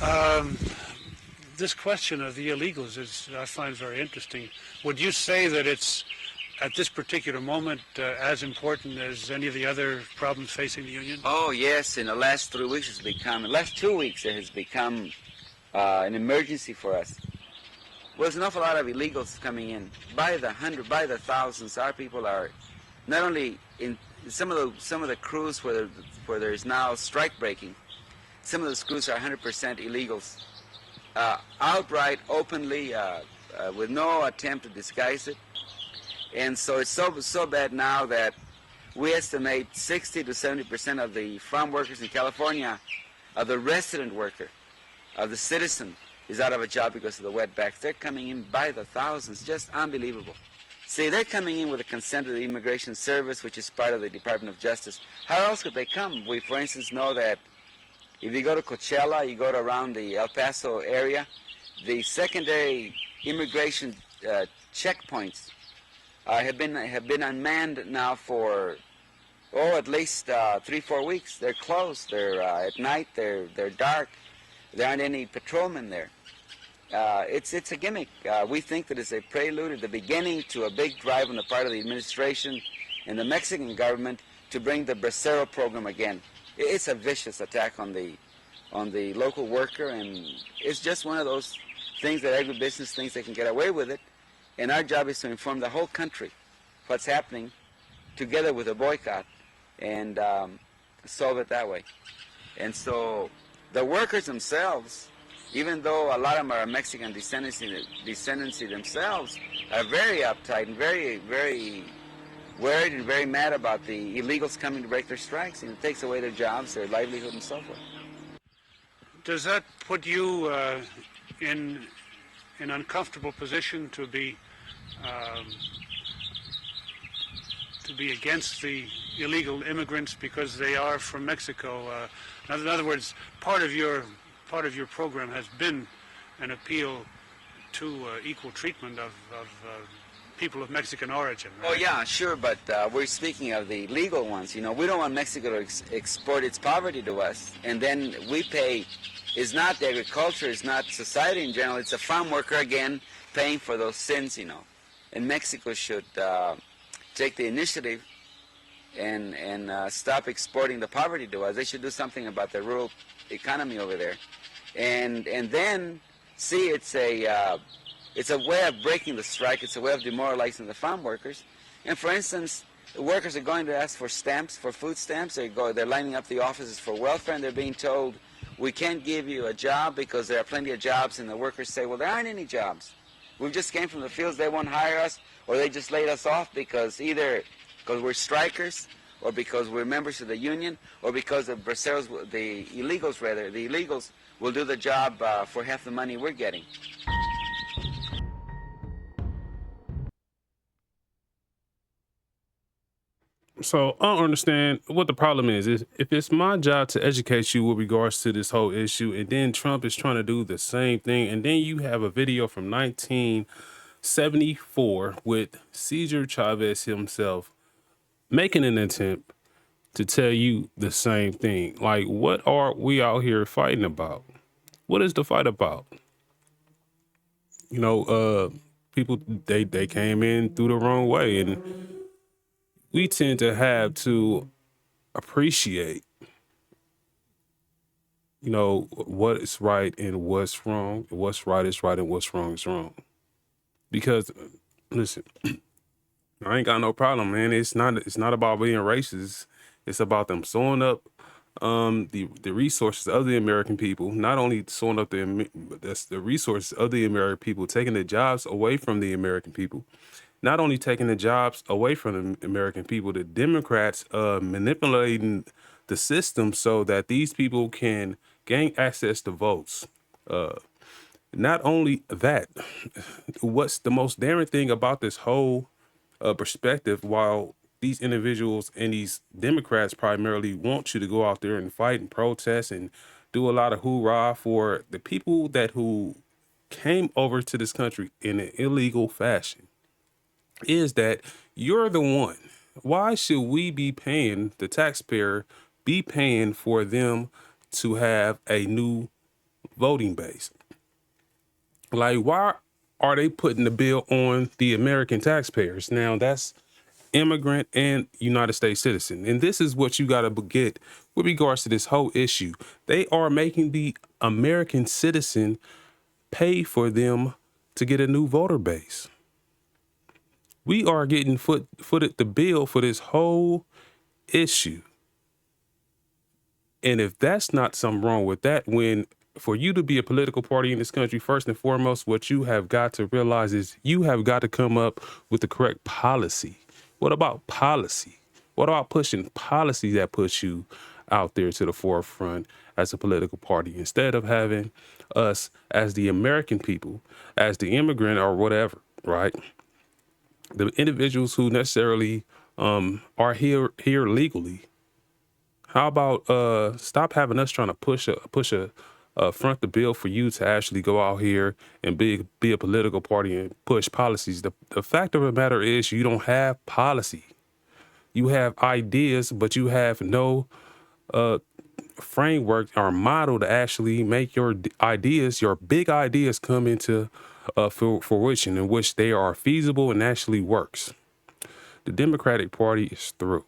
Um, this question of the illegals is, I find, very interesting. Would you say that it's, at this particular moment, as important as any of the other problems facing the union? Oh, yes. In the last 3 weeks, the last 2 weeks, it has become an emergency for us. Well, there's an awful lot of illegals coming in by the hundred, by the thousands. Our people are not only in some of the crews where there is now strike breaking. Some of those crews are 100% illegals, outright, openly, with no attempt to disguise it. And so it's so bad now that we estimate 60 to 70% of the farm workers in California, of the resident worker, of the citizen, is out of a job because of the wetbacks. They're coming in by the thousands, just unbelievable. See, they're coming in with the consent of the Immigration Service, which is part of the Department of Justice. How else could they come? We, for instance, know that if you go to Coachella, you go to around the El Paso area, the secondary immigration checkpoints have been unmanned now for at least 3-4 weeks. They're closed. They're at night. They're dark. There aren't any patrolmen there. It's a gimmick. We think that it's a prelude at the beginning to a big drive on the part of the administration and the Mexican government to bring the Bracero program again. It's a vicious attack on the local worker, and it's just one of those things that agribusiness thinks they can get away with it. And our job is to inform the whole country what's happening, together with a boycott, and solve it that way. And so the workers themselves, even though a lot of them are Mexican descendancy themselves, are very uptight and very, very worried and very mad about the illegals coming to break their strikes, and it takes away their jobs, their livelihood, and so forth. Does that put you in an uncomfortable position to be against the illegal immigrants because they are from Mexico? In other words, part of your program has been an appeal to equal treatment of people of Mexican origin, right? Oh, yeah, sure, but we're speaking of the legal ones. You know, we don't want Mexico to export its poverty to us, and then we pay. It's not the agriculture, it's not society in general, it's a farm worker, again, paying for those sins, you know. And Mexico should take the initiative and stop exporting the poverty to us. They should do something about the rural economy over there. And then, see, it's a way of breaking the strike. It's a way of demoralizing the farm workers. And for instance, the workers are going to ask for stamps, for food stamps. They're lining up the offices for welfare, and they're being told, we can't give you a job because there are plenty of jobs. And the workers say, well, there aren't any jobs. We just came from the fields. They won't hire us, or they just laid us off because either because we're strikers, or because we're members of the union, or because the braceros, the illegals will do the job for half the money we're getting. So I don't understand what the problem is. If it's my job to educate you with regards to this whole issue, and then Trump is trying to do the same thing, and then you have a video from 1974 with Cesar Chavez himself making an attempt to tell you the same thing. Like, what are we out here fighting about? What is the fight about? You know, people they came in through the wrong way, and we tend to have to appreciate, you know, what is right and what's wrong. What's right is right and what's wrong is wrong. Because listen, I ain't got no problem, man. It's not about being racist. It's about them sewing up the resources of the American people, not only sewing up that's the resources of the American people, taking the jobs away from the American people. Not only taking the jobs away from the American people, the Democrats manipulating the system so that these people can gain access to votes. Not only that, what's the most daring thing about this whole perspective, while these individuals and these Democrats primarily want you to go out there and fight and protest and do a lot of hoorah for the people who came over to this country in an illegal fashion, is that you're the one. Why should we be paying, the taxpayer, be paying for them to have a new voting base. Like, why are they putting the bill on the American taxpayers? Now, that's immigrant and United States citizen. And this is what you got to get with regards to this whole issue. They are making the American citizen pay for them to get a new voter base. We are getting footed the bill for this whole issue. And if that's not something wrong with that, when for you to be a political party in this country, first and foremost, what you have got to realize is you have got to come up with the correct policy. What about policy? What about pushing policy that puts you out there to the forefront as a political party instead of having us as the American people, as the immigrant or whatever, right? The individuals who necessarily are here legally. How about stop having us trying to push a front the bill for you to actually go out here and be a political party and push policies. The fact of the matter is you don't have policy. You have ideas, but you have no framework or model to actually make your ideas, your big ideas, come into fruition in which they are feasible and actually works. The Democratic Party is through.